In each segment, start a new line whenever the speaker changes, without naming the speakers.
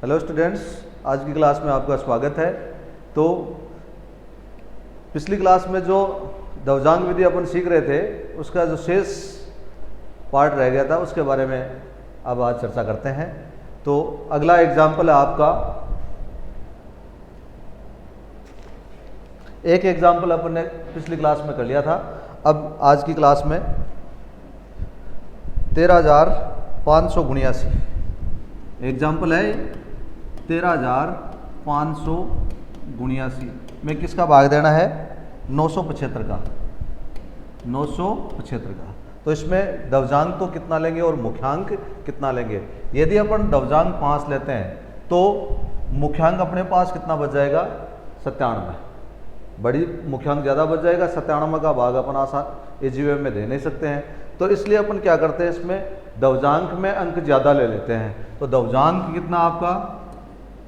Hello students, आज की class में आपका स्वागत है। तो पिछली क्लास में जो दवजांग विधि अपन सीख रहे थे उसका जो शेष पार्ट रह गया था उसके बारे में अब आज चर्चा करते हैं। तो अगला एग्जाम्पल है आपका, एक एग्जाम्पल अपन ने पिछली क्लास में कर लिया था। अब आज की क्लास में 13,500 × 80 एग्जाम्पल है। 13,500 × 80 में किसका भाग देना है? 975 का, 975 का। तो इसमें दवजांक तो कितना लेंगे और मुख्यांक कितना लेंगे? यदि अपन दवजांक 5 लेते हैं तो मुख्यांक अपने पास कितना बच जाएगा? 97। बड़ी मुख्यांक ज़्यादा बच जाएगा, 97 का भाग अपन आसान इजी वे में दे नहीं सकते हैं। तो इसलिए अपन क्या करते हैं, इसमें दवजांक में अंक ज़्यादा ले लेते हैं। तो दवजांक कितना आपका?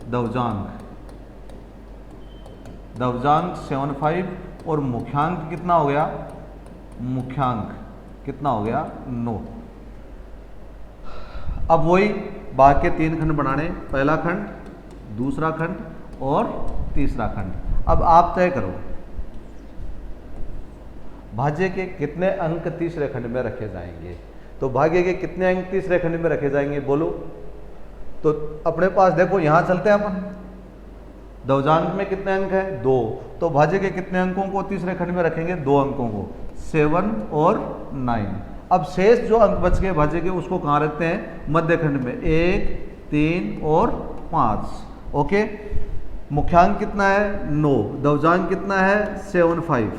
दवजांक 75 और मुख्यांक कितना हो गया? मुख्यांक कितना हो गया? 9। अब वही भाग के 3 खंड बनाने, पहला खंड, दूसरा खंड और तीसरा खंड। अब आप तय करो भाज्य के कितने अंक तीसरे खंड में रखे जाएंगे। तो भाग्य के कितने अंक तीसरे खंड में रखे जाएंगे बोलो? तो अपने पास देखो, यहां चलते हैं अपन। दवजांक में कितने अंक हैं? 2। तो भाज्य के कितने अंकों को तीसरे खंड में रखेंगे? 2 अंकों को, 7 और 9। अब शेष जो अंक बच गए भाज्य के उसको कहाँ रखते हैं? मध्य खंड में, 1, 3 और 5। ओके। मुख्यांक कितना है? 9। दवजांक कितना है? 75।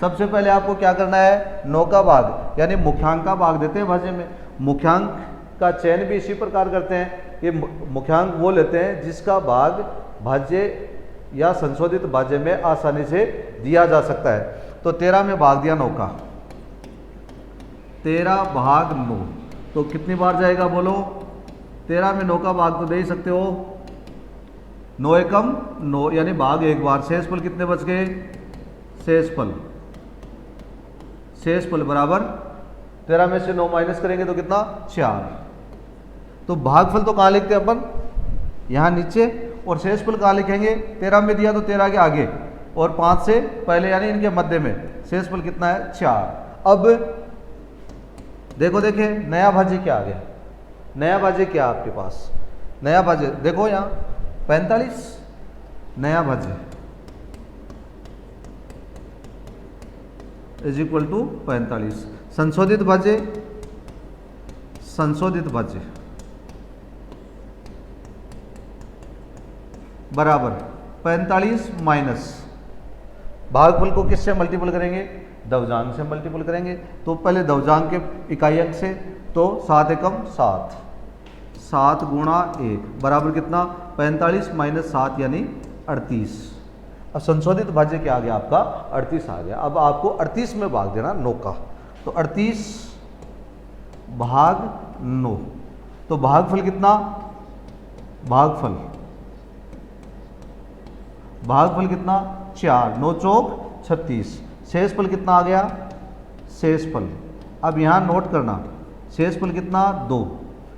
सबसे पहले आपको क्या करना है? 9 का भाग यानी मुख्यांक का भाग देते हैं भाज्य में। मुख्यांक का चयन भी इसी प्रकार करते हैं। ये मुख्यांक वो लेते हैं जिसका भाग भाज्य या संशोधित भाज्य में आसानी से दिया जा सकता है। तो 13 में भाग दिया 9 का, 13 भाग 9। तो कितनी बार जाएगा बोलो? 13 में 9 का भाग तो दे ही सकते हो। 9 एकम 9 यानी भाग एक बार। शेषफल कितने बच गए? शेषफल बराबर 13 में से 9 माइनस करेंगे तो कितना? 4। तो भागफल तो कहाँ लिखते हैं अपन? यहाँ नीचे। और शेषफल कहाँ लिखेंगे? 13 में दिया तो 13 के आगे और 5 से पहले यानी इनके मध्य में। शेषफल कितना है? 4। अब देखो, देखे नया भाज्य क्या आ गया? नया भाज्य क्या आपके पास? नया भाज्य देखो यहाँ 45 नया भाज्य इज इक्वल टू 45। संशोधित भाज्य बराबर 45 माइनस भागफल को किससे मल्टीपल करेंगे? दवजांक से मल्टीपल करेंगे। तो पहले दवजांक के इकाई अंक से, तो 7 एकम 7, 7 गुणा 1 बराबर कितना? 45 माइनस 7 यानी 38। अब संशोधित भाज्य क्या आ गया आपका? 38 आ गया। अब आपको 38 में भाग देना 9 का। तो 38 भाग 9। तो भागफल कितना? भागफल कितना? 4। 9 चौक 36। शेषफल कितना आ गया? शेषफल अब यहाँ नोट करना, शेषफल कितना? 2।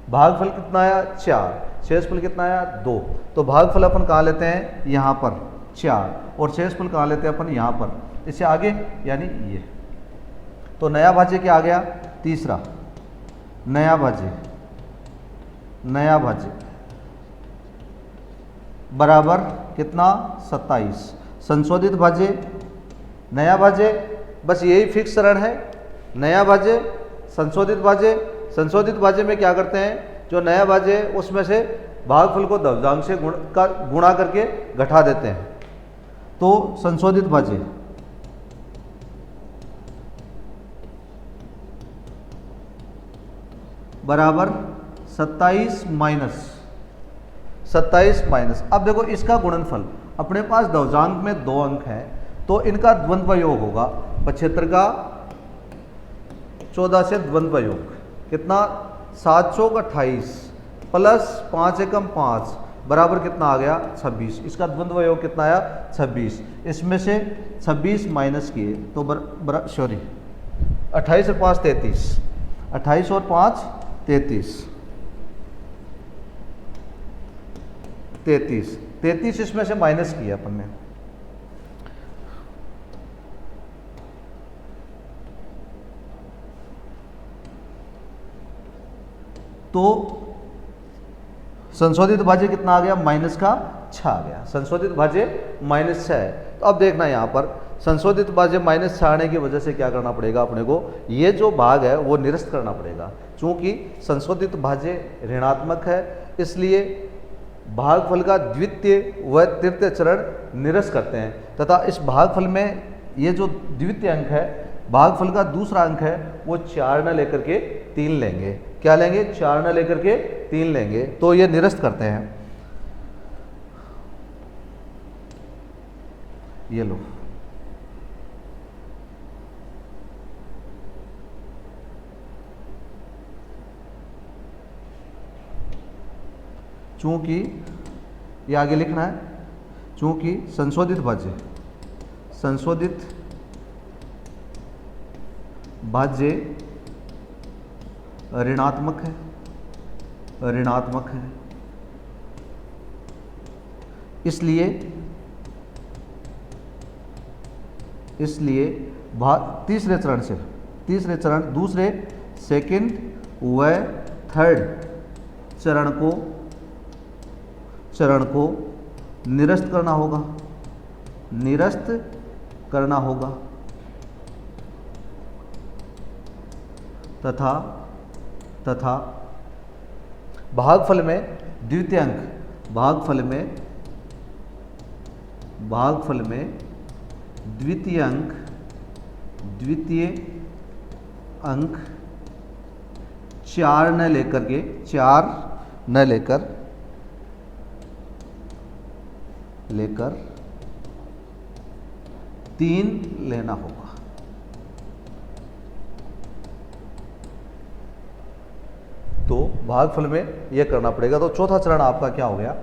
भागफल कितना आया? 4। शेषफल कितना आया? 2। तो भागफल अपन कहाँ लेते हैं? यहाँ पर 4। और शेषफल कहाँ लेते हैं अपन? यहाँ पर। इससे आगे यानी ये। तो नया भाज्य क्या आ गया? तीसरा नया भाज्य बराबर कितना? 27। संशोधित भाज्य, नया भाज्य, बस यही फिक्स रण है। नया भाज्य, संशोधित भाज्य। संशोधित भाज्य में क्या करते हैं? जो नया भाज्य है उसमें से भागफल को दवजांक से गुणा करके घटा देते हैं। तो संशोधित भाज्य बराबर 27 माइनस। अब देखो इसका गुणनफल, अपने पास दवजांक में 2 अंक हैं तो इनका द्वंद्व योग होगा। 75 का 14 से द्वंद्व योग कितना? 7 चौक 28 प्लस 5 एकम 5 बराबर कितना आ गया? 26। इसका द्वंद्व योग कितना आया? 26। इसमें से 26 माइनस किए तो 28 और 5 33, 28 और 5 33। 33, 33 इसमें से माइनस किया अपन ने, तो संशोधित भाज्य कितना आ गया, माइनस का 6 आ गया। संशोधित भाज्य -6 है। तो अब देखना यहाँ पर संशोधित भाज्य -6 आने की वजह से क्या करना पड़ेगा अपने को, ये जो भाग है वो निरस्त करना पड़ेगा। चूंकि संशोधित भाज्य ऋणात्मक है इसलिए भागफल का द्वितीय व तृतीय चरण निरस्त करते हैं, तथा इस भागफल में ये जो द्वितीय अंक है, भागफल का दूसरा अंक है, वो 4 न लेकर के 3 लेंगे। क्या लेंगे, 4 न लेकर के 3 लेंगे, तो ये निरस्त करते हैं। ये लो, चूंकि ये आगे लिखना है, चूंकि संशोधित भाज्य ऋणात्मक है, इसलिए तीसरे चरण दूसरे, सेकंड व थर्ड चरण को निरस्त करना होगा, तथा भागफल में द्वितीय अंक 4 न लेकर 3 लेना होगा। तो भागफल में यह करना पड़ेगा। तो चौथा चरण आपका क्या हो गया,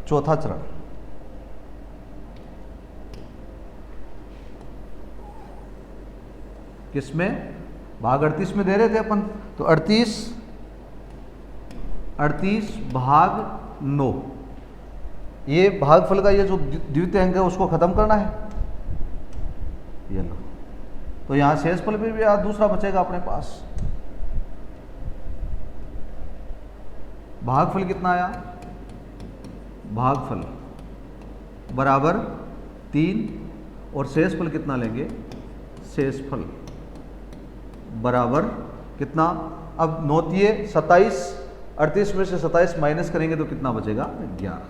चौथा चरण किसमें, भाग 38 में दे रहे थे अपन, तो 38 भाग 9, ये भागफल का ये जो द्वितीय अंक है उसको खत्म करना है। ये लो, तो यहां शेषफल भी दूसरा बचेगा अपने पास। भागफल कितना आया, भागफल बराबर 3 और शेषफल कितना लेंगे, शेषफल बराबर कितना, अब 9 तिये 27, 38 में से 27 माइनस करेंगे तो कितना बचेगा, 11।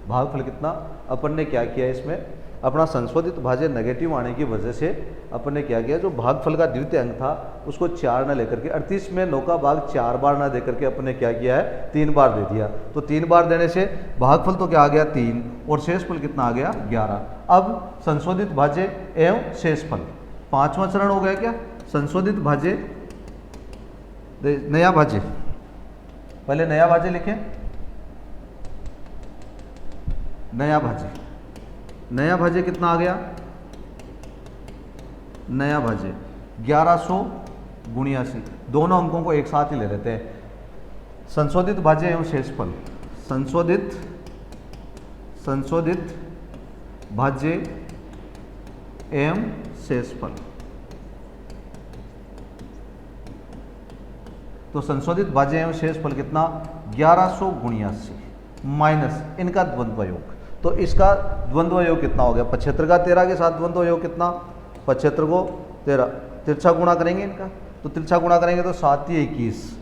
भागफल कितना, अपन ने क्या किया, इसमें अपना संशोधित भाज्य नेगेटिव आने की वजह से अपन ने क्या किया, जो भागफल का द्वितीय अंक था उसको 4 न लेकर के, 38 में 9 का भाग 4 बार न देकर के अपन ने क्या किया है, 3 बार दे दिया। तो 3 बार देने से भागफल तो क्या आ गया, 3, और शेषफल कितना आ गया, 11। अब संशोधित भाज्य एवं शेषफल, 5वां चरण हो गया क्या, संशोधित भाज्य, नया भाज्य, पहले नया भाज्य लिखें, नया भाज्य कितना आ गया, नया भाज्य 1189, दोनों अंकों को एक साथ ही ले लेते हैं। संशोधित भाज्य एवं शेषफल, संशोधित भाज्य एवं शेषफल, तो संशोधित भाज्य एवं शेषफल कितना, 1179 माइनस इनका द्वंद्व योग, तो इसका द्वंद्व योग कितना हो गया, 75 का 13 के साथ द्वंद्व योग कितना, 75 को 13, तिरछा गुणा करेंगे इनका, तो तिरछा गुणा करेंगे तो 7 ये 21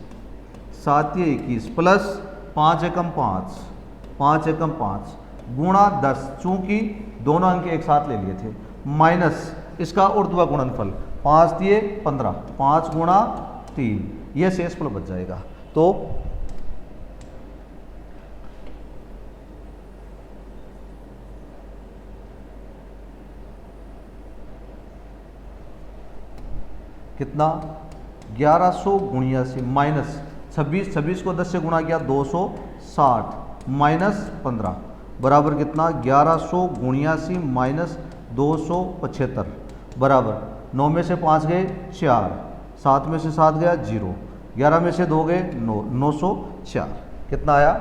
प्लस 5 एकम 5 गुणा 10, चूंकि दोनों अंक एक साथ ले लिए थे, माइनस इसका ऊर्ध्व गुणनफल 5 दिए 15, 5 गुणा 3, यह शेषफल बच जाएगा। तो कितना, 1179 माइनस 26 को 10 से गुणा किया 260 माइनस 15 बराबर कितना, 1179 माइनस 275 बराबर 9 में से 5 गए 4, 7 में से 7 गया 0, 11 में से 2 गए 9, 904। कितना आया,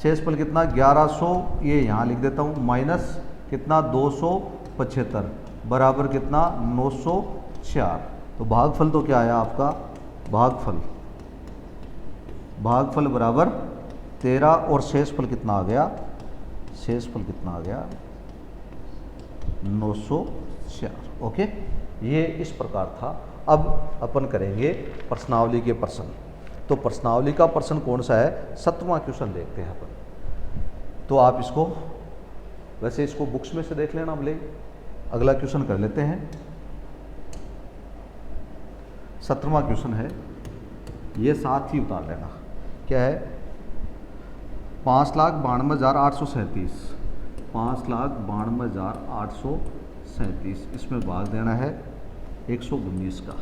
शेषफल कितना 1100, ये यहाँ लिख देता हूँ, माइनस कितना 275 बराबर कितना 904। तो भागफल तो क्या आया आपका, भागफल बराबर 13 और शेषफल कितना आ गया, शेषफल कितना आ गया 904। ओके, ये इस प्रकार था। अब अपन करेंगे प्रश्नावली के प्रश्न। तो प्रश्नावली का प्रश्न कौन सा है, 7वां क्वेश्चन देखते हैं अपन। तो आप इसको वैसे इसको बुक्स में से देख लेना, अब ले अगला क्वेश्चन कर लेते हैं। 17वां क्वेश्चन है, ये साथ ही उतार लेना। क्या है, 5,92,837, 5,92,837, इसमें भाग देना है 119 का,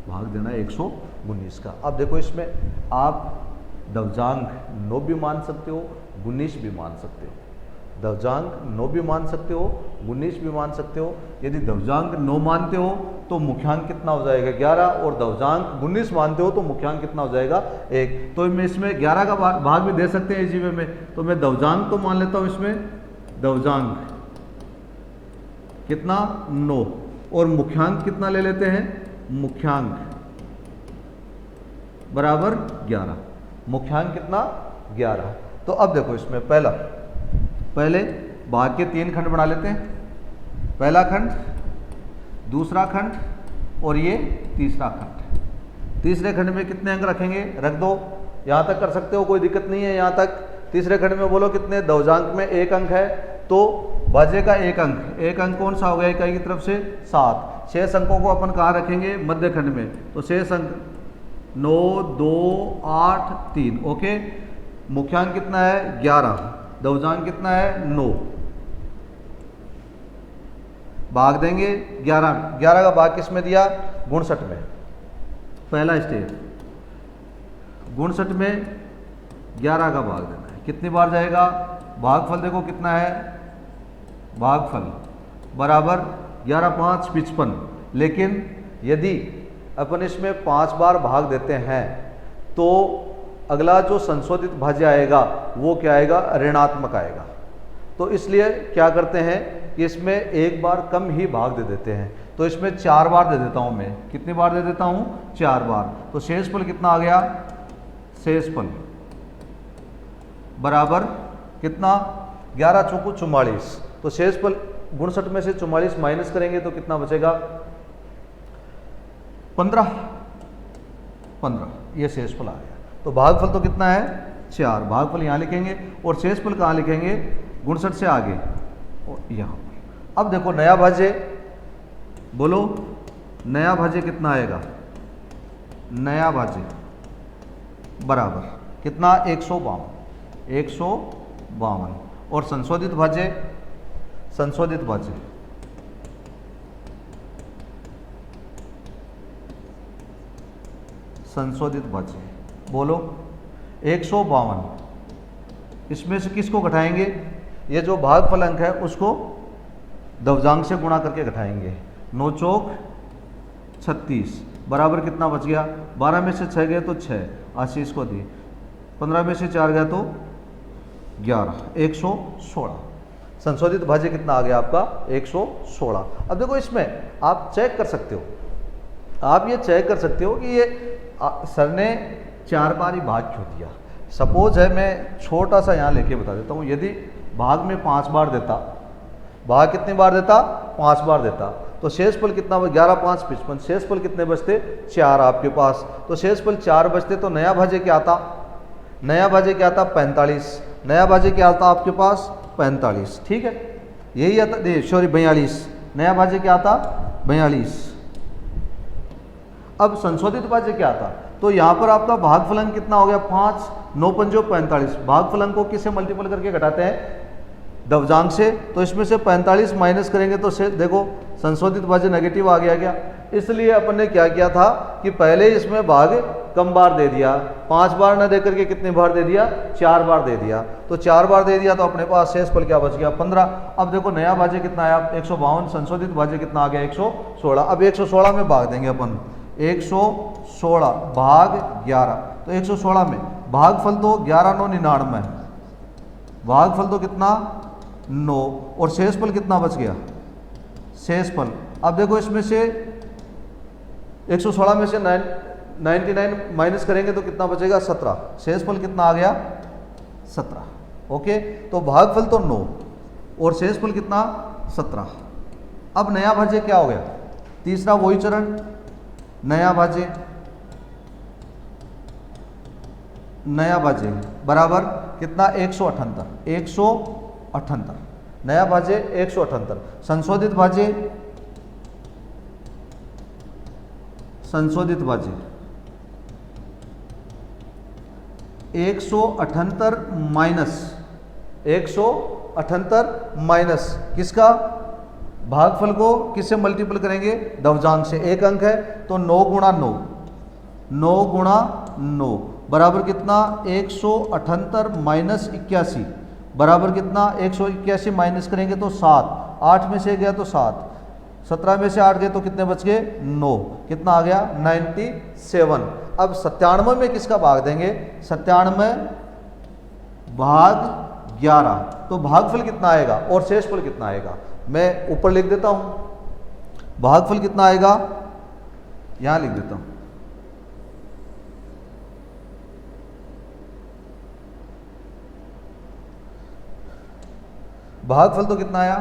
भाग देना है 119 का। अब देखो इसमें आप दवजांक 9 भी मान सकते हो, 19 भी मान सकते हो। दवजांक 9 भी मान सकते हो, 19 भी मान सकते हो। यदि दवजांक 9 मानते हो तो मुख्यांक कितना हो जाएगा 11, और दवजांक 19 मानते हो तो मुख्यांक कितना हो जाएगा 1। तो मैं इसमें 11 का भाग भी दे सकते हैं इसी में। तो मैं दवजांक तो मान लेता हूँ इसमें, दवजांक कितना 9, और मुख्यांक कितना ले लेते हैं, मुख्यांक बराबर 11, मुख्यांक कितना 11। तो अब देखो इसमें पहले भाग के 3 खंड बना लेते हैं, पहला खंड, दूसरा खंड और ये तीसरा खंड। तीसरे खंड में कितने अंक रखेंगे, रख दो, यहाँ तक कर सकते हो, कोई दिक्कत नहीं है यहाँ तक। तीसरे खंड में बोलो कितने, दवजांक में 1 अंक है तो भाज्य का 1 अंक, 1 अंक कौन सा हो गया इकाई की तरफ से 7। शेष अंकों को अपन कहाँ रखेंगे, मध्य खंड में। तो शेष अंक 9, 2, 8, 3। ओके, मुख्यांक कितना है 11, दवजांक कितना है 9, भाग देंगे 11 का भाग किस में दिया, 59 में। पहला स्टेप 59 में 11 का भाग देना है, कितनी बार जाएगा, भागफल देखो कितना है, भागफल बराबर 11 5 55। लेकिन यदि अपन इसमें 5 बार भाग देते हैं तो अगला जो संशोधित भाज्य आएगा वो क्या आएगा, ऋणात्मक आएगा। तो इसलिए क्या करते हैं कि इसमें 1 बार कम ही भाग दे देते हैं। तो इसमें 4 बार दे देता हूं मैं, कितनी बार दे देता हूं, 4 बार। तो शेषफल कितना आ गया, शेषफल बराबर कितना 11 चौको 44। तो शेषफल 59 में से 44 माइनस करेंगे तो कितना बचेगा 15, ये शेषफल आ गया। तो भागफल तो कितना है 4, भागफल यहाँ लिखेंगे और शेषफल कहाँ लिखेंगे 59 से आगे और यहाँ पर। अब देखो नया भाज्य, बोलो नया भाज्य कितना आएगा, नया भाज्य बराबर कितना 152 और संशोधित भाज्य, संशोधित भाज्य बोलो 152। इसमें से किसको घटाएंगे, ये जो भागफल अंक है उसको दवजांक से गुणा करके घटाएंगे। 9 चौक 36 बराबर कितना बच गया, 12 में से 6 गए तो 6, आशीष को दी, 15 में से 4 गया तो 11, 116। संशोधित भाज्य कितना आ गया आपका 116। अब देखो इसमें आप चेक कर सकते हो, आप ये चेक कर सकते हो कि ये सर ने 4 बार ही भाग क्यों दिया। सपोज है, मैं छोटा सा यहाँ लेके बता देता हूँ, यदि भाग में 5 बार देता, भाग कितनी बार देता 5 बार देता, तो शेषफल कितना 11 5 55, शेषफल कितने बचते 4 आपके पास। तो शेषफल 4 बचते तो नया भाज्य क्या आता, नया भाज्य क्या आता 45, नया भाज्य क्या आता आपके पास 45, ठीक है, यही आता, सॉरी 42, नया भाज्य क्या आता 42। अब संशोधित भाज्य क्या था, तो यहाँ पर आपका भागफलन कितना हो गया 5, 9 पंजो 45। भागफलन को किससे मल्टीपल करके घटाते हैं, दवजांक से। तो इसमें से 45 माइनस करेंगे तो से देखो संशोधित भाज्य नेगेटिव आ गया क्या। इसलिए अपन ने क्या किया था कि पहले इसमें भाग कम बार दे दिया, 5 बार न दे करके कितने बार दे दिया 4 बार दे दिया। तो 4 बार दे दिया तो अपने पास शेषफल क्या बच गया 15। अब देखो नया भाज्य कितना आया 152, संशोधित भाज्य कितना आ गया 116। अब 116 में भाग देंगे अपन, 116 भाग 11, तो 116 में भागफल तो 11 9 99, भागफल तो कितना 9, और शेषफल कितना बच गया, शेषफल। अब देखो इसमें से 116 में से 99 माइनस करेंगे तो कितना बचेगा 17, शेषफल कितना आ गया 17। ओके, तो भागफल तो 9 और शेषफल कितना 17। अब नया भाज्य क्या हो गया, तीसरा वही चरण, नया भाज्य, नया भाज्य बराबर कितना 178, 178 नया भाज्य 178, संशोधित भाज्य, संशोधित भाज्य 178 माइनस 178 माइनस किसका, भागफल को किससे मल्टीपल करेंगे, दवजांक से, एक अंक है तो 9 गुणा 9, 9 गुणा 9 बराबर कितना 178 माइनस 81 बराबर कितना 181 माइनस करेंगे तो 7, 8 में से गया तो 7, 17 में से 8 गए तो कितने बच गए 9, कितना आ गया 97। अब 97 में किसका भाग देंगे, 97 भाग 11, तो भागफल कितना आएगा और शेषफल कितना आएगा, मैं ऊपर लिख देता हूं, भागफल कितना आएगा यहां लिख देता हूं, भागफल तो कितना आया,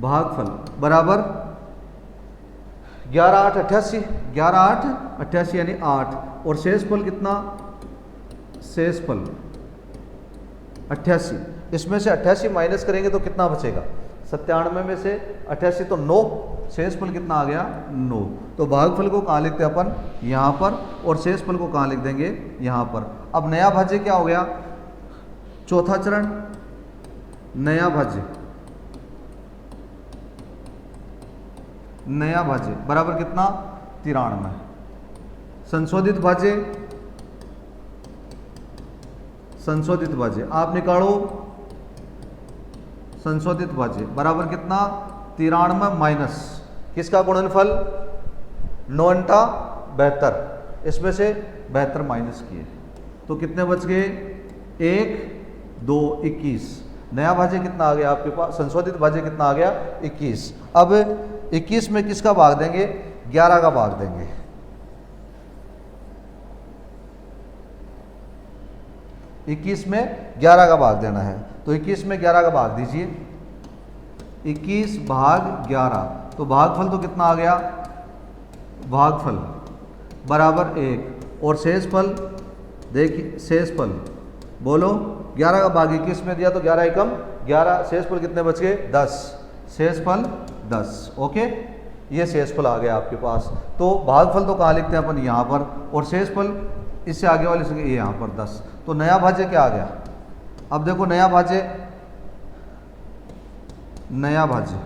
भागफल बराबर 11 8 88, 11 8 88 यानी 8, और शेषफल कितना, शेषफल 88, इसमें से 88 माइनस करेंगे तो कितना बचेगा, 97 में से 88 तो 9, शेषफल कितना आ गया 9। तो भागफल को कहाँ लिखते हैं अपन, यहाँ पर, और शेषफल को कहाँ लिख देंगे, यहाँ पर। अब नया भाज्य क्या हो गया, चौथा चरण, नया भाज्य, नया भाज्य बराबर कितना 93, संशोधित भाज्य, संशोधित भाज्य आप निकालो, संशोधित भाज्य बराबर कितना 93 माइनस किसका गुणनफल 9 अंटा 72, इसमें से 72 माइनस किए तो कितने बच गए 1 2 21, नया भाज्य कितना आ गया आपके पास, संशोधित भाज्य कितना आ गया 21। अब 21 में किसका भाग देंगे, 11 का भाग देंगे, 21 में 11 का भाग देना है, तो 21 में 11 का भाग दीजिए, 21 भाग 11, तो भागफल तो कितना आ गया, भागफल बराबर 1, और शेषफल देखिए, शेषफल बोलो 11 का भाग 21 में दिया तो 11 एकम 11, शेषफल कितने बच गए 10, शेषफल 10। ओके, ये शेषफल आ गया आपके पास। तो भागफल तो कहाँ लिखते हैं अपन, यहाँ पर, और शेषफल इससे आगे वाले से ये यहाँ पर 10। तो नया भाज्य क्या आ गया, अब देखो नया भाज्य, नया भाज्य,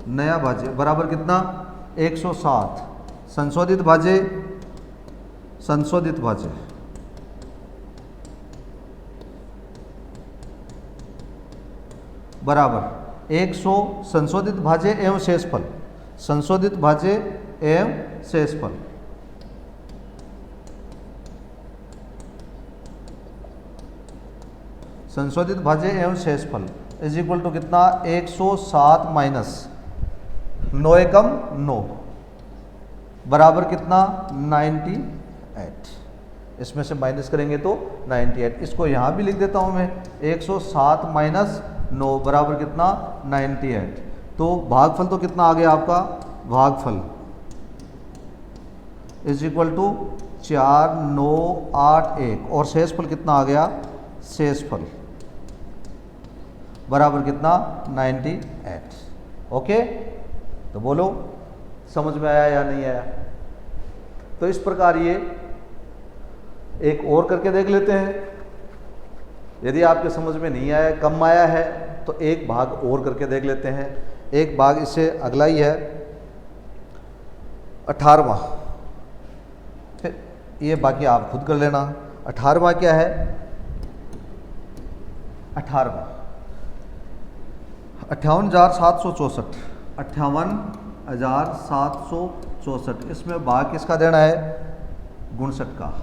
नया भाज्य बराबर कितना 107, संशोधित भाज्य, संशोधित भाज्य बराबर 100, संशोधित भाज्य एवं शेषफल, संशोधित भाज्य एवं शेषफल संशोधित भाज्य एवं शेषफल इज इक्वल टू कितना 107 माइनस 9 एकम 9 बराबर कितना 98, इसमें से माइनस करेंगे तो 98, इसको यहाँ भी लिख देता हूँ मैं, 107 माइनस 9 बराबर कितना 98। तो भागफल तो कितना आ गया आपका, भागफल इज इक्वल टू 4981, और शेषफल कितना आ गया, शेषफल बराबर कितना 98। ओके, तो बोलो समझ में आया या नहीं आया। तो इस प्रकार ये एक और करके देख लेते हैं, यदि आपके समझ में नहीं आया, कम आया है, तो एक भाग और करके देख लेते हैं। एक भाग इससे अगला ही है 18वां, फिर ये बाकी आप खुद कर लेना। 18वां क्या है, 18वां 58,764, 58,764 1764। इसमें भाग किसका देना है? 59 का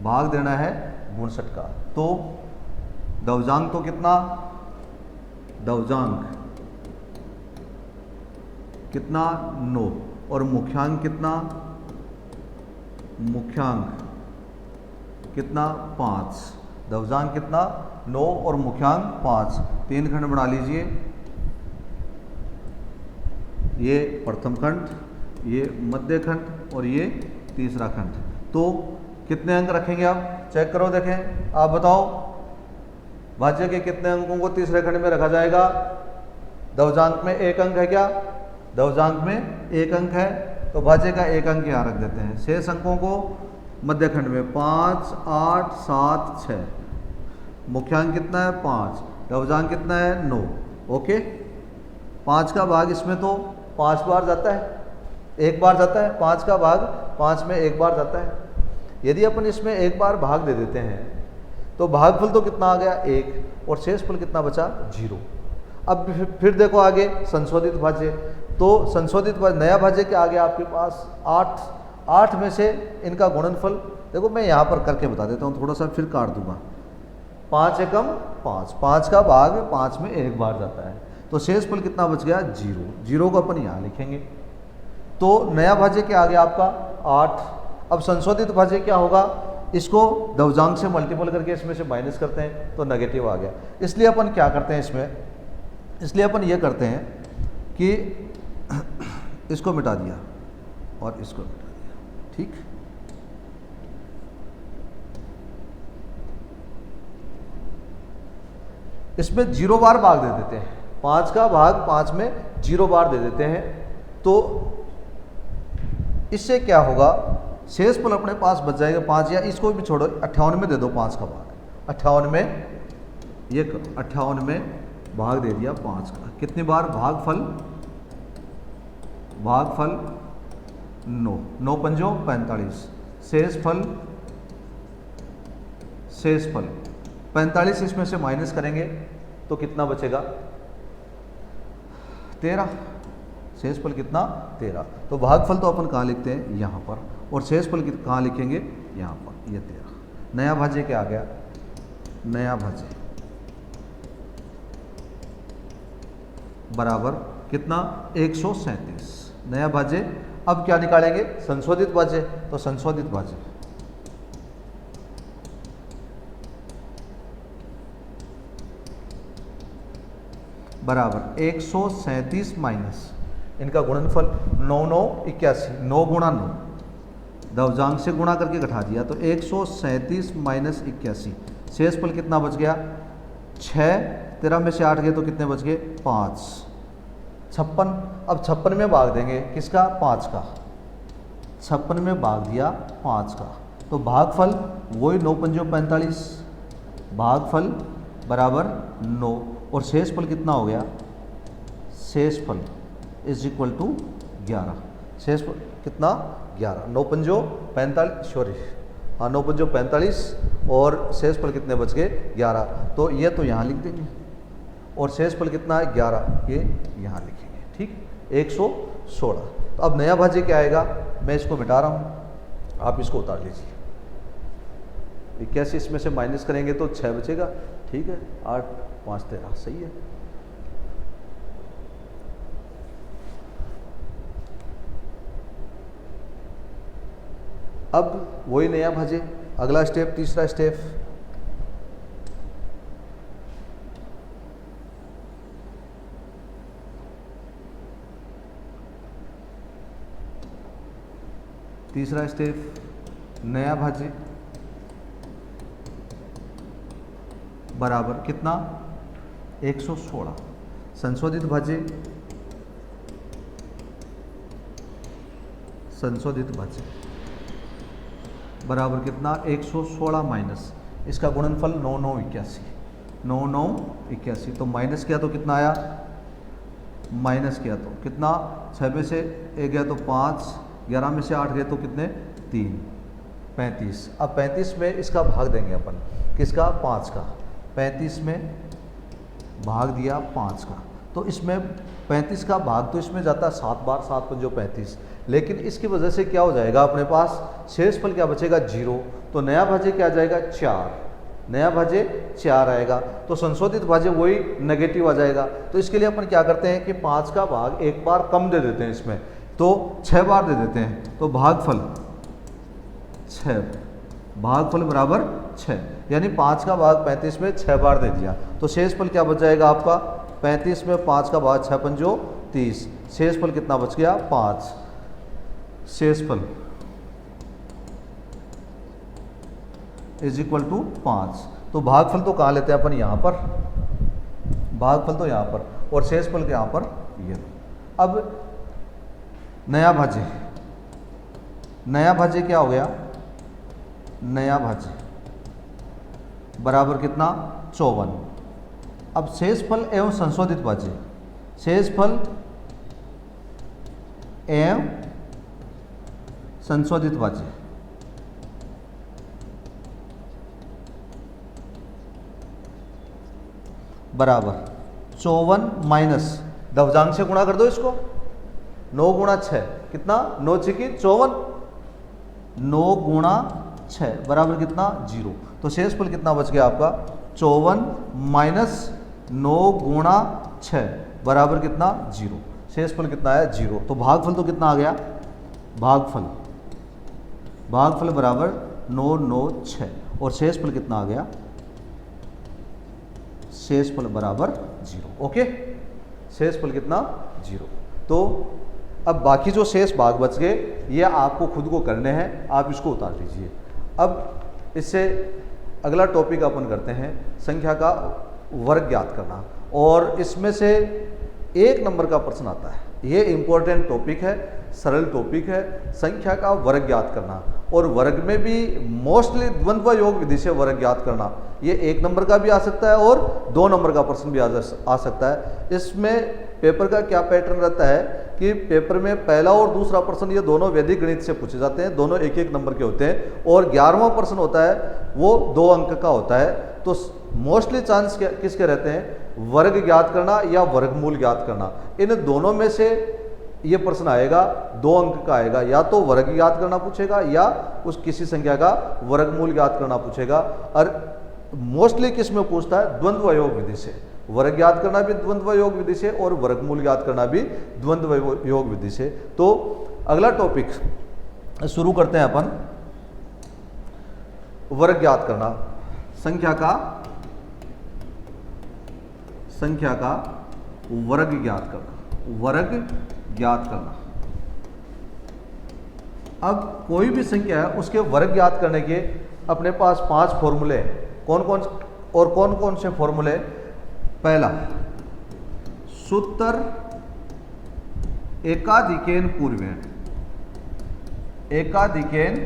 भाग देना है, 59 का। तो दवजांक तो कितना, दवजांक कितना 9 और मुख्यांक कितना, मुख्यांक कितना 5। दवजांक कितना 9 और मुख्यांक 5। 3 खंड बना लीजिए, ये प्रथम खंड, ये मध्य खंड और ये तीसरा खंड। तो कितने अंक रखेंगे आप? चेक करो, देखें, आप बताओ भाज्य के कितने अंकों को तीसरे खंड में रखा जाएगा? दवजांक में 1 अंक है क्या? दवजांक में 1 अंक है, तो भाज्य का 1 अंक यहाँ रख देते हैं। शेष अंकों को मध्य खंड में 5, 8, 7, 6। मुख्यांक कितना है? 5। दवजांक कितना है? 9। ओके, 5 का भाग इसमें तो 5 बार जाता है, 1 बार जाता है। 5 का भाग 5 में 1 बार जाता है। यदि अपन इसमें 1 बार भाग दे देते हैं तो भागफल तो कितना आ गया? 1, और शेषफल कितना बचा? 0। अब फिर देखो आगे संशोधित भाज्य। तो संशोधित भाज्य, नया भाज्य के आगे आपके पास 8 में से इनका गुणनफल देखो, मैं यहाँ पर करके बता देता हूँ, थोड़ा सा फिर काट दूंगा। 5 एकम 5, 5 का भाग 5 में 1 बार जाता है, तो शेषफल कितना बच गया? 0। 0 को अपन यहाँ लिखेंगे। तो नया भाज्य के आगे आपका 8। अब संशोधित भाज्य क्या होगा? इसको दवजांक से मल्टीपल करके इसमें से माइनस करते हैं तो नेगेटिव आ गया। इसलिए अपन क्या करते हैं इसमें, इसलिए अपन ये करते हैं कि इसको मिटा दिया और इसको मिटा दिया, ठीक। इसमें 0 बार भाग दे देते हैं, 5 का भाग 5 में 0 बार दे देते हैं। तो इससे क्या होगा? शेषफल अपने पास बच जाएगा 5, या इसको भी छोड़ो 58 में दे दो 5 का भाग। 58 में, ये 58 में भाग दे दिया 5 का। कितनी बार? भागफल 9, 9 पंजों 45। शेषफल 45 इसमें से माइनस करेंगे तो कितना बचेगा? 13। शेषफल कितना? 13। तो भागफल तो अपन कहाँ लिखते हैं? यहाँ पर, और शेषफल कहाँ लिखेंगे? यहाँ पर, ये 13। नया भाज्य क्या आ गया? नया भाज्य बराबर कितना? 137। नया भाज्य। अब क्या निकालेंगे? संशोधित भाज्य। तो संशोधित भाज्य बराबर 137 माइनस इनका गुणनफल 9, 9, 81। 9 गुणा 9, दवजांक से गुणा करके घटा दिया, तो 137 माइनस 81। शेषफल कितना बच गया? 6। 13 में से 8 गए तो कितने बच गए? 5। 56। अब 56 में भाग देंगे किसका? 5 का। 56 में भाग दिया 5 का, तो भागफल वही 9 पंजों 45। भागफल बराबर 9, और शेषफल कितना हो गया? शेषफल इज इक्वल टू 11। शेषफल कितना? 11। 9 पंजों 45, सॉरी, हाँ 9 पंजों 45, और शेषफल कितने बच गए? 11। तो ये तो यहाँ लिख देंगे, और शेषफल कितना है? 11, ये यहाँ लिखेंगे, ठीक। 116। तो अब नया भाज्य क्या आएगा? मैं इसको मिटा रहा हूँ, आप इसको उतार लीजिए। 81 इसमें से माइनस करेंगे तो 6 बचेगा, ठीक है। 8, 5, 13, सही है। अब वही नया भाज्य, अगला स्टेप, तीसरा स्टेप। तीसरा स्टेप, नया भाज्य बराबर कितना? 116। संशोधित भाज्य, संशोधित भाज्य बराबर कितना? 116 माइनस इसका गुणनफल 9, 9, 81। 9, 9, 81। तो माइनस किया तो कितना आया? माइनस किया तो कितना? 6 में से 1 गया तो 5, 11 में से 8 गए तो कितने? 3, 35। अब 35 में इसका भाग देंगे अपन, किसका? 5 का। 35 में भाग दिया 5 का, तो तो इसमें 35 का भाग तो इसमें जाता है 7 बार, 7 पंजो 35, लेकिन इसकी वजह से क्या हो जाएगा, अपने पास शेषफल क्या बचेगा 0, तो नया भाज्य क्या आ जाएगा 4, नया भाज्य 4 आएगा, तो संशोधित भाज्य वही नेगेटिव आ जाएगा। तो इसके लिए अपन क्या करते हैं कि 5 का भाग एक बार कम दे देते हैं इसमें, तो 6 बार दे देते हैं, तो भागफल 6, भागफल बराबर 6, यानी 5 का भाग 35 में 6 बार दे दिया, तो शेषफल क्या बच जाएगा आपका 35 में 5 का भाग 6 पंजो 30, शेषफल कितना बच गया 5, शेषफल इज इक्वल टू 5। तो भागफल तो कहाँ लेते हैं अपन, यहाँ पर, भागफल तो यहाँ पर, और शेषफल के यहाँ पर ये। अब नया भाज्य, नया भाज्य क्या हो गया, नया भाज्य बराबर कितना 54। अब शेषफल एवं संशोधित भाज्य, शेषफल एवं संशोधित भाज्य बराबर 54 माइनस दवजांक से गुणा कर दो इसको, 9 गुणा 6 कितना, 9 छिकी 54, 9 गुणा 6 बराबर कितना 0, तो शेषफल कितना बच गया आपका 54 माइनस 9 गुणा 6 बराबर कितना 0, शेषफल कितना है 0। तो भागफल तो कितना आ गया, भागफल, भागफल बराबर 9 9 6, और शेषफल कितना आ गया, शेषफल बराबर 0। ओके, शेषफल कितना 0। तो अब बाकी जो शेष भाग बच गए ये आपको खुद को करने हैं, आप इसको उतार लीजिए। अब इससे अगला टॉपिक अपन करते हैं संख्या का वर्ग ज्ञात करना, और इसमें से 1 नंबर का प्रश्न आता है, ये इंपॉर्टेंट टॉपिक है, सरल टॉपिक है, संख्या का वर्ग ज्ञात करना, और वर्ग में भी मोस्टली द्वंद्व योग विधि से वर्ग ज्ञात करना। ये 1 नंबर का भी आ सकता है और 2 नंबर का प्रश्न भी आ सकता है। इसमें पेपर का क्या पैटर्न रहता है कि पेपर में पहला और दूसरा प्रश्न ये दोनों वैदिक गणित से पूछे जाते हैं, दोनों 1-1 नंबर के होते हैं, और 11वां प्रश्न होता है वो 2 अंक का होता है। तो मोस्टली चांस किसके रहते हैं, वर्ग ज्ञात करना या वर्गमूल ज्ञात करना, इन दोनों में से ये प्रश्न आएगा, 2 अंक का आएगा, या तो वर्ग ज्ञात करना पूछेगा या उस किसी संख्या का वर्गमूल ज्ञात करना पूछेगा। और मोस्टली किस में पूछता है, द्वंद्व योग विधि से, वर्ग ज्ञात करना भी द्वंद्व योग विधि से और वर्गमूल ज्ञात करना भी द्वंद्व योग विधि से। तो अगला टॉपिक शुरू करते हैं अपन, वर्ग ज्ञात करना, संख्या का वर्ग ज्ञात करना, वर्ग ज्ञात करना। अब कोई भी संख्या है उसके वर्ग ज्ञात करने के अपने पास 5 फॉर्मूले हैं। कौन कौन से फॉर्मूले, पहला सूत्र एकाधिकेन पूर्वेण, एकाधिकेन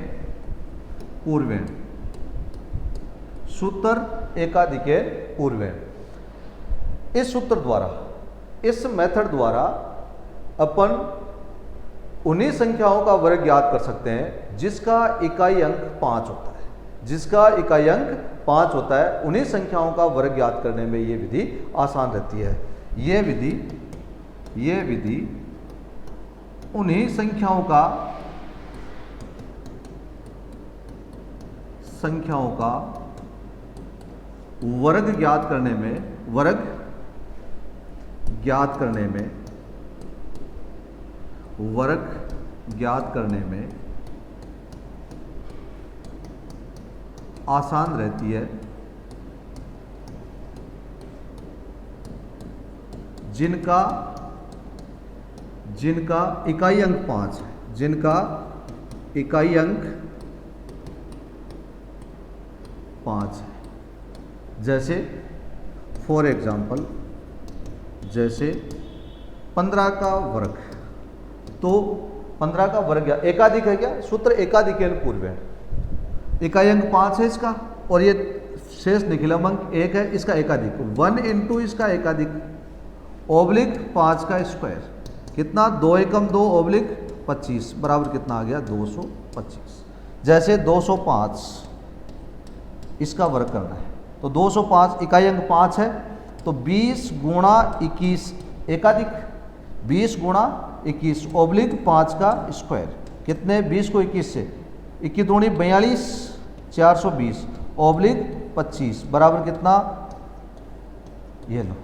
पूर्वेण, सूत्र एकाधिकेन पूर्वेण। इस सूत्र द्वारा, इस मेथड द्वारा अपन उन्हीं संख्याओं का वर्ग ज्ञात कर सकते हैं जिसका इकाई अंक 5 होता है, जिसका इकाई अंक 5 होता है, उन्हीं संख्याओं का वर्ग ज्ञात करने में ये विधि आसान रहती है। ये विधि उन्हीं संख्याओं का वर्ग ज्ञात करने में आसान रहती है, जिनका इकाई अंक 5 है, जिनका इकाई अंक 5 है। जैसे फॉर एग्जाम्पल, जैसे 15 का वर्ग, तो 15 का वर्ग एकाधिक है क्या, सूत्र एकाधिकेन पूर्वेण, इकाई अंक 5 है इसका, और ये शेष निखिलम अंक 1 है, इसका एकाधिक 1 इंटू इसका एकाधिक ओब्लिक 5 का स्क्वायर, कितना 2 एकम 2 ओब्लिक 25 बराबर कितना आ गया 225। जैसे 205 इसका वर्ग करना है, तो 205 इकाई अंक 5 है, तो 20 गुणा 21 एकाधिक 20 गुणा 21 ऑब्लिक 5 का स्क्वायर, कितने 20 को 21 से 21 दूनी 42 420 ऑब्लिक 25 बराबर कितना, ये लो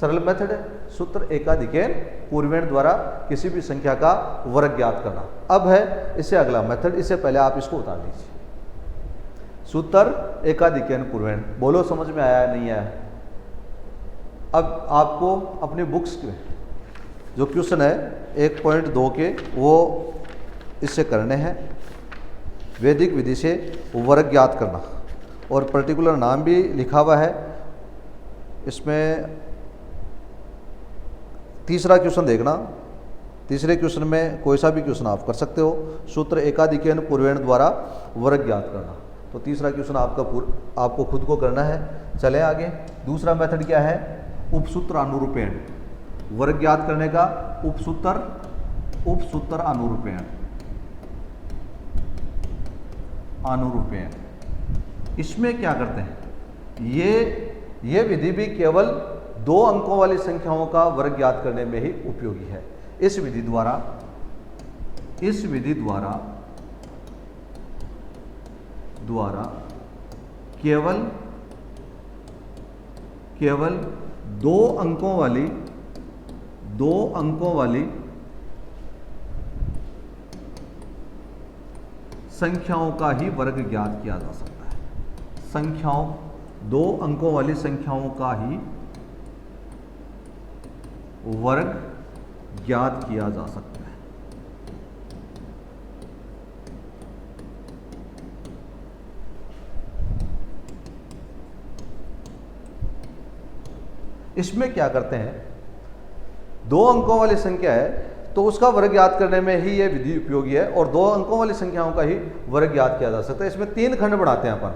सरल मेथड है। सूत्र एकाधिकेन पूर्वेण द्वारा किसी भी संख्या का वर्ग ज्ञात करना। अब है इससे अगला मेथड, इससे पहले आप इसको उतार लीजिए। सूत्र एकाधिकेन पूर्वेण, बोलो समझ में आया नहीं आया। अब आपको अपनी बुक्स के जो क्वेश्चन है 1.2 के वो इससे करने हैं। वैदिक विधि से वर्ग ज्ञात करना और पर्टिकुलर नाम भी लिखा हुआ है इसमें। तीसरा क्वेश्चन देखना, तीसरे क्वेश्चन में कोई सा भी क्वेश्चन आप कर सकते हो। सूत्र एकाधिकेन पूर्वेण द्वारा वर्ग ज्ञात करना, तो तीसरा क्वेश्चन आपको खुद को करना है। चलें आगे। दूसरा मेथड क्या है, उपसूत्र अनुरूपेण, वर्ग ज्ञात करने का उपसूत्र अनुरूपेण। इसमें क्या करते हैं, ये विधि भी केवल 2 अंकों वाली संख्याओं का वर्ग ज्ञात करने में ही उपयोगी है। इस विधि द्वारा केवल 2 अंकों वाली संख्याओं का ही वर्ग ज्ञात किया जा सकता है। 2 अंकों वाली संख्याओं का ही वर्ग ज्ञात किया जा सकता है। इसमें क्या करते हैं, 2 अंकों वाली संख्या है तो उसका वर्ग ज्ञात करने में ही यह विधि उपयोगी है और 2 अंकों वाली संख्याओं का ही वर्ग ज्ञात किया जा सकता है। इसमें 3 खंड बनाते हैं अपन,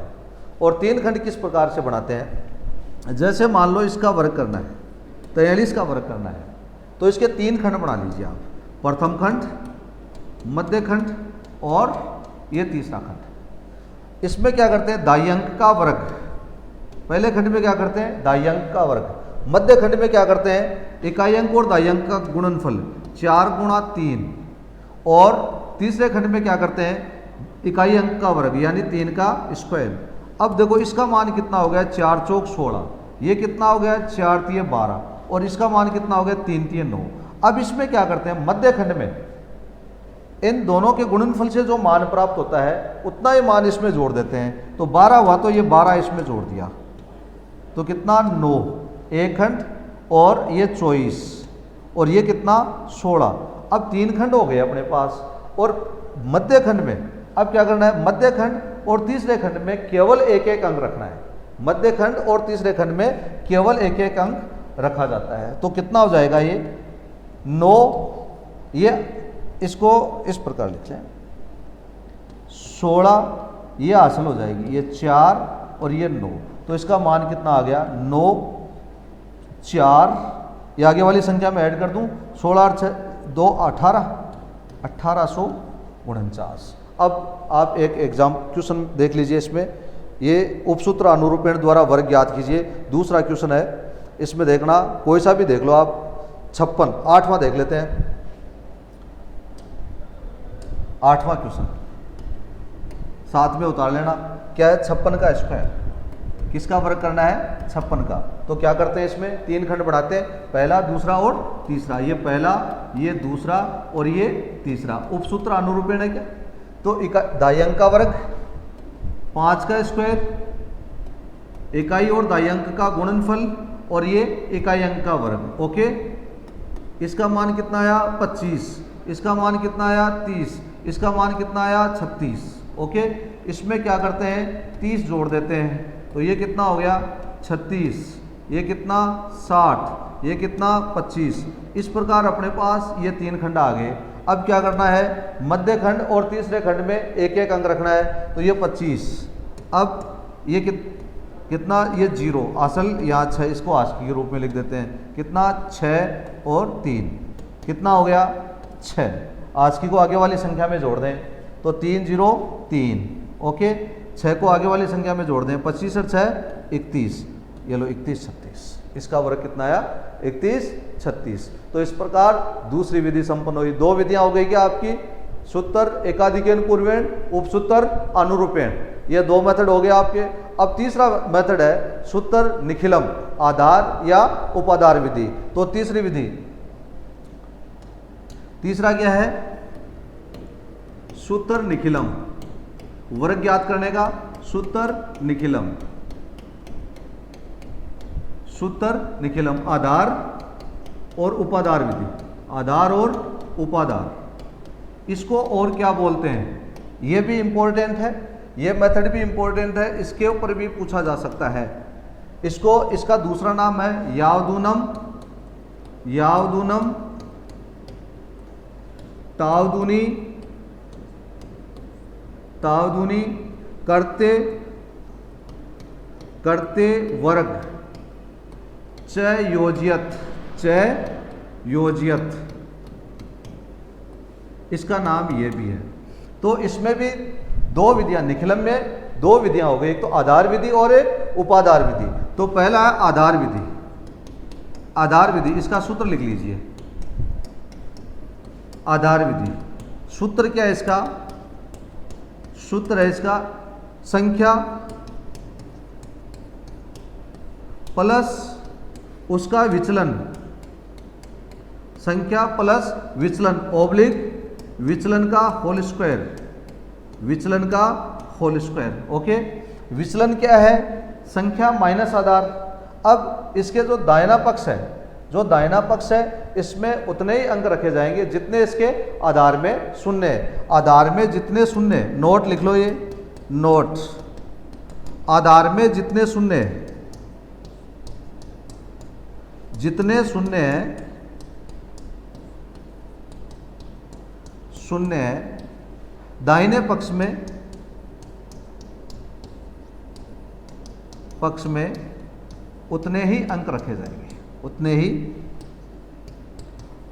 और 3 खंड किस प्रकार से बनाते हैं, जैसे मान लो इसका वर्ग करना है, 43 का वर्ग करना है, तो इसके 3 खंड बना लीजिए आप। प्रथम खंड, मध्य खंड और ये तीसरा खंड। इसमें क्या करते हैं, दाई अंक का वर्ग। पहले खंड में क्या करते हैं, दाई अंक का वर्ग। मध्य खंड में क्या करते हैं, इकाई अंक और दाई अंक का गुणनफल 4 गुणा 3। और तीसरे खंड में क्या करते हैं, इकाई अंक का वर्ग यानी 3 का स्क्वायर। अब देखो इसका मान कितना हो गया, 4 चौक 16, ये कितना हो गया 4 तिये 12, और इसका मान कितना हो गया 3 तिये 9। अब इसमें क्या करते हैं, मध्य खंड में इन दोनों के गुणनफल से जो मान प्राप्त होता है उतना ही मान इसमें जोड़ देते हैं। तो 12 हुआ तो ये 12 इसमें जोड़ दिया, तो कितना 9 एक खंड, और ये 24 और ये कितना 16। अब 3 खंड हो गए अपने पास। और मध्य खंड में अब क्या करना है, मध्य खंड और तीसरे खंड में केवल एक एक अंक रखना है। मध्य खंड और तीसरे खंड में केवल एक एक अंक रखा जाता है। तो कितना हो जाएगा ये 9, ये इसको इस प्रकार लिखते हैं 16, ये हासिल हो जाएगी, ये 4 और ये 9। तो इसका मान कितना आ गया 9 4, ये आगे वाली संख्या में ऐड कर दूं 16 और 2 18, 1849। अब आप एक एग्जाम क्वेश्चन देख लीजिए। इसमें ये उपसूत्र अनुरूपेण द्वारा वर्ग ज्ञात कीजिए। दूसरा क्वेश्चन है, इसमें देखना कोई सा भी देख लो आप। 56, 8वां देख लेते हैं। 8वां क्वेश्चन साथ में उतार लेना। क्या है, 56 का स्क्वायर। किसका वर्ग करना है, 56 का। तो क्या करते हैं, इसमें 3 खंड बढ़ाते हैं, पहला, दूसरा और तीसरा। ये पहला, ये दूसरा और ये तीसरा। उपसूत्र अनुरूपेण है क्या, तो दाई अंक का वर्ग 5 का स्क्वायर, इकाई और दाई अंक का गुणनफल, और ये इकाई अंक का वर्ग। ओके, इसका मान कितना आया 25, इसका मान कितना आया 30, इसका मान कितना आया 36। ओके, इसमें क्या करते हैं 30 जोड़ देते हैं, तो ये कितना हो गया 36, ये कितना 60, ये कितना 25। इस प्रकार अपने पास ये 3 खंड आ गए। अब क्या करना है, मध्य खंड और तीसरे खंड में एक एक अंक रखना है, तो ये 25। अब ये कितना, ये 0 असल, यहाँ 6, इसको आस्की के रूप में लिख देते हैं। कितना 6 और 3, कितना हो गया 6। आस्की को आगे वाली संख्या में जोड़ दें, तो 3 0 3। ओके, 6 को आगे वाली संख्या में जोड़ दें, 25 और 6 31, ये लो 31 36। इसका वर्ग कितना आया 31 36। तो इस प्रकार दूसरी विधि संपन्न हुई। दो विधियां हो गई क्या आपकी, सूत्र एकाधिकेन पूर्वेण, उपसूत्र अनुरूपेण, ये दो मेथड हो गए आपके। अब तीसरा मेथड है सूत्र निखिलम, आधार या उपाधार विधि। तो तीसरी विधि, तीसरा क्या है, सूत्र निखिलम, वर्ग ज्ञात करने का सूत्र निखिलम, सूत्र निखिलम, आधार और उपाधार विधि, आधार और उपाधार। इसको और क्या बोलते हैं, ये भी इंपॉर्टेंट है, ये मेथड भी इंपॉर्टेंट है, इसके ऊपर भी पूछा जा सकता है। इसको, इसका दूसरा नाम है यावदूनम, यावदूनम तावदूनी, तावदूनी करते करते वर्ग च योजियत, च योजियत, इसका नाम ये भी है। तो इसमें भी दो विधियां, निखिलम में दो विधियां हो गई, एक तो आधार विधि और एक उपाधार विधि। तो पहला है आधार विधि, आधार विधि, इसका सूत्र लिख लीजिए। आधार विधि सूत्र क्या है इसका, सूत्र है इसका संख्या प्लस उसका विचलन, संख्या प्लस विचलन ओब्लिक विचलन का होल स्क्वायर, विचलन का होल स्क्वायर। ओके, विचलन क्या है, संख्या माइनस आधार। अब इसके जो दाहिना पक्ष है, जो दाहिना पक्ष है इसमें उतने ही अंक रखे जाएंगे जितने इसके आधार में शून्य है। आधार में जितने शून्य, नोट लिख लो ये, नोट, आधार में जितने शून्य, जितने शून्य है, शून्य है, दाहिने पक्ष में उतने ही अंक रखे जाएंगे, उतने ही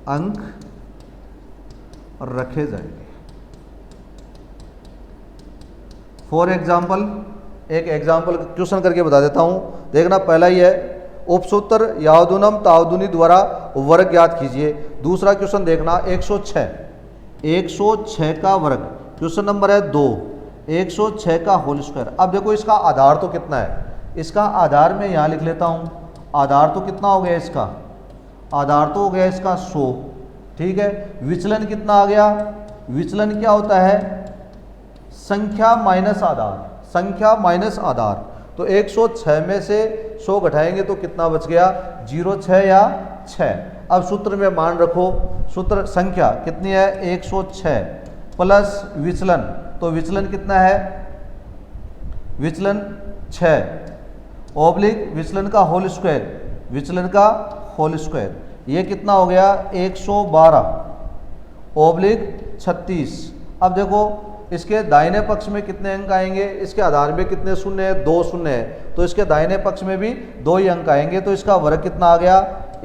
अंक रखे जाएंगे। फॉर एग्जाम्पल, एक एग्जाम्पल क्वेश्चन करके बता देता हूं, देखना। पहला ही है उपसूत्र यावदूनम तावदूनी द्वारा वर्ग ज्ञात कीजिए। दूसरा क्वेश्चन देखना 106, 106 का वर्ग, क्वेश्चन नंबर है 2, 106 का होल स्क्वायर। अब देखो इसका आधार तो कितना है, इसका आधार मैं यहाँ लिख लेता हूँ। आधार तो कितना हो गया इसका, आधार तो हो गया इसका 100, ठीक है। विचलन कितना आ गया, विचलन क्या होता है, संख्या माइनस आधार, संख्या माइनस आधार। तो 106 में से 100 घटाएंगे तो कितना बच गया, 0, 6 या 6। अब सूत्र में मान रखो, सूत्र संख्या कितनी है 106 प्लस विचलन, तो विचलन कितना है, विचलन 6 ओब्लिक विचलन का होल स्क्वायर, विचलन का होल स्क्वायर, ये कितना हो गया 112 ओब्लिक 36। अब देखो इसके दाहिने पक्ष में कितने अंक आएंगे, इसके आधार में कितने शून्य है, 2 शून्य है, तो इसके दाहिने पक्ष में भी 2 ही अंक आएंगे। तो इसका वर्ग कितना आ गया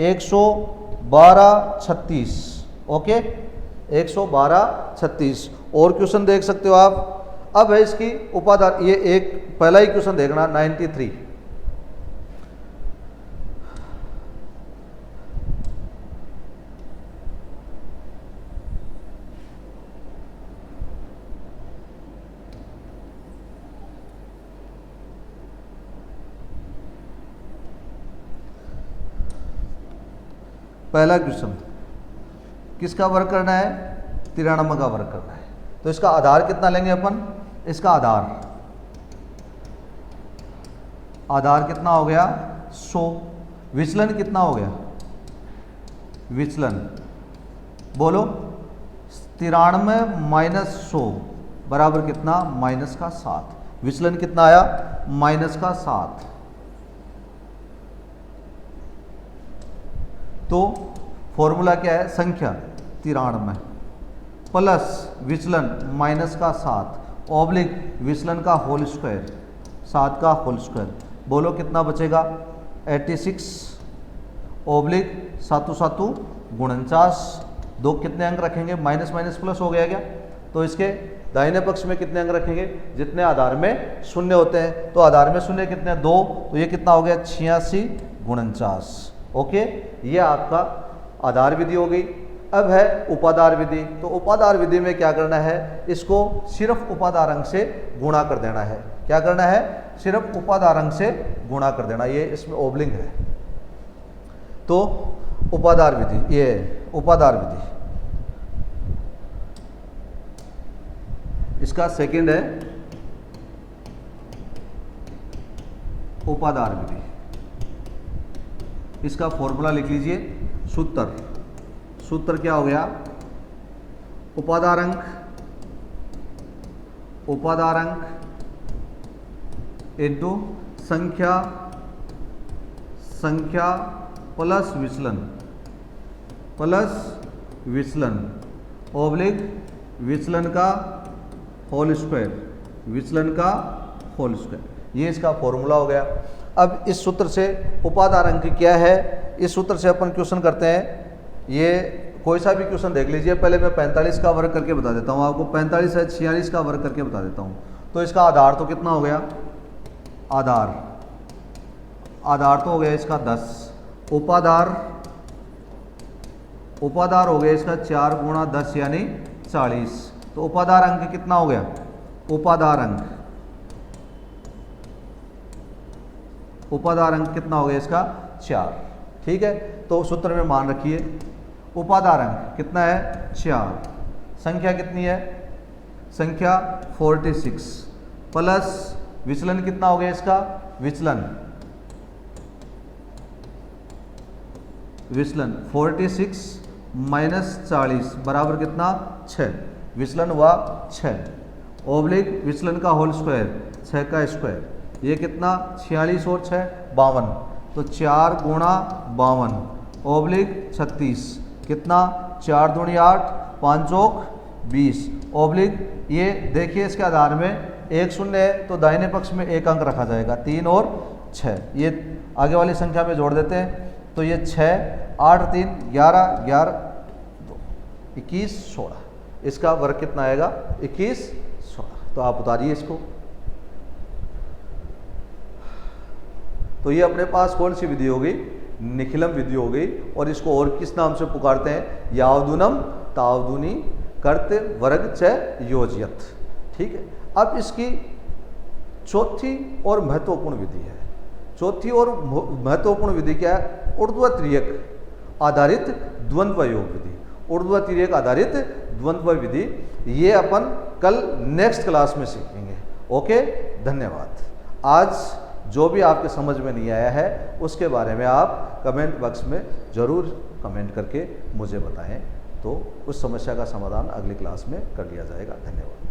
112 36। ओके, 112 36। और क्वेश्चन देख सकते हो आप। अब है इसकी उपाधार, ये एक पहला ही क्वेश्चन देखना 93। पहला क्वेश्चन किसका वर्ग करना है, 93 का वर्ग करना है। तो इसका आधार कितना लेंगे अपन, इसका आधार कितना हो गया 100। विचलन कितना हो गया, विचलन बोलो 93 माइनस 100 बराबर कितना, माइनस का 7। विचलन कितना आया, माइनस का 7। तो फॉर्मूला क्या है, संख्या 93 प्लस विचलन माइनस का 7 ओब्लिक विचलन का होल स्क्वायर, 7 का होल स्क्वायर। बोलो कितना बचेगा 86 ओब्लिक 7 7 49। 2 कितने अंक रखेंगे, माइनस माइनस प्लस हो गया क्या। तो इसके दाहिने पक्ष में कितने अंक रखेंगे, जितने आधार में शून्य होते हैं। तो आधार में शून्य कितने 2, तो ये कितना हो गया 86 49। ओके, ये आपका आधार विधि हो गई। अब है उपाधार विधि। तो उपाधार विधि में क्या करना है, इसको सिर्फ उपाधार अंक से गुणा कर देना है। क्या करना है, सिर्फ उपाधार अंक से गुणा कर देना। ये इसमें ओबलिंग है, तो उपाधार विधि, ये उपाधार विधि, इसका सेकंड है उपाधार विधि। इसका फॉर्मूला लिख लीजिए, सूत्र क्या हो गया, उपाधार अंक इनटू संख्या प्लस विचलन ओब्लिक विचलन का होल स्क्वायर, ये इसका फॉर्मूला हो गया। अब इस सूत्र से उपाधार अंक क्या है, इस सूत्र से अपन क्वेश्चन करते हैं। ये कोई सा भी क्वेश्चन देख लीजिए। पहले मैं 45 का वर्ग करके बता देता हूँ आपको, 45 है 46 का वर्ग करके बता देता हूँ। तो इसका आधार तो कितना हो गया, आधार तो हो गया इसका 10, उपाधार हो गया इसका 4 गुणा 10 यानी 40। तो उपाधार अंक कितना हो गया, उपाधार अंक कितना हो गया इसका 4। ठीक है, तो सूत्र में मान रखिए उपाधार अंक कितना है 4, संख्या कितनी है, संख्या 46 प्लस विचलन कितना हो गया इसका, विचलन 46 माइनस 40 बराबर कितना 6, विचलन हुआ 6 ओब्लिक विचलन का होल स्क्वायर 6 का स्क्वायर, ये कितना 46 और 6 52, तो 4 गुणा 52 ओब्लिक 36 कितना 4 दूनी 8 5 चौक 20 ओब्लिक, ये देखिए इसके आधार में 1 शून्य है तो दाहिने पक्ष में 1 अंक रखा जाएगा, 3 और 6, ये आगे वाली संख्या में जोड़ देते हैं। तो ये 6 8 3 11 11 2 21 16, इसका वर्ग कितना आएगा 21 16। तो आप उतारिए इसको। तो ये अपने पास कौन सी विधि हो गई, निखिलम विधि हो गई। और इसको और किस नाम से पुकारते हैं, यावदूनम तावदूनी कर्त वर्ग च योजयत। ठीक है, अब इसकी चौथी और महत्वपूर्ण विधि है। चौथी और महत्वपूर्ण विधि क्या है, ऊर्ध्व तिर्यक आधारित द्वंद्व योग विधि। ऊर्ध्व तिर्यक आधारित द्वंद्व विधि ये अपन कल नेक्स्ट क्लास में सीखेंगे। ओके, धन्यवाद। आज जो भी आपके समझ में नहीं आया है उसके बारे में आप कमेंट बॉक्स में ज़रूर कमेंट करके मुझे बताएं, तो उस समस्या का समाधान अगली क्लास में कर लिया जाएगा। धन्यवाद।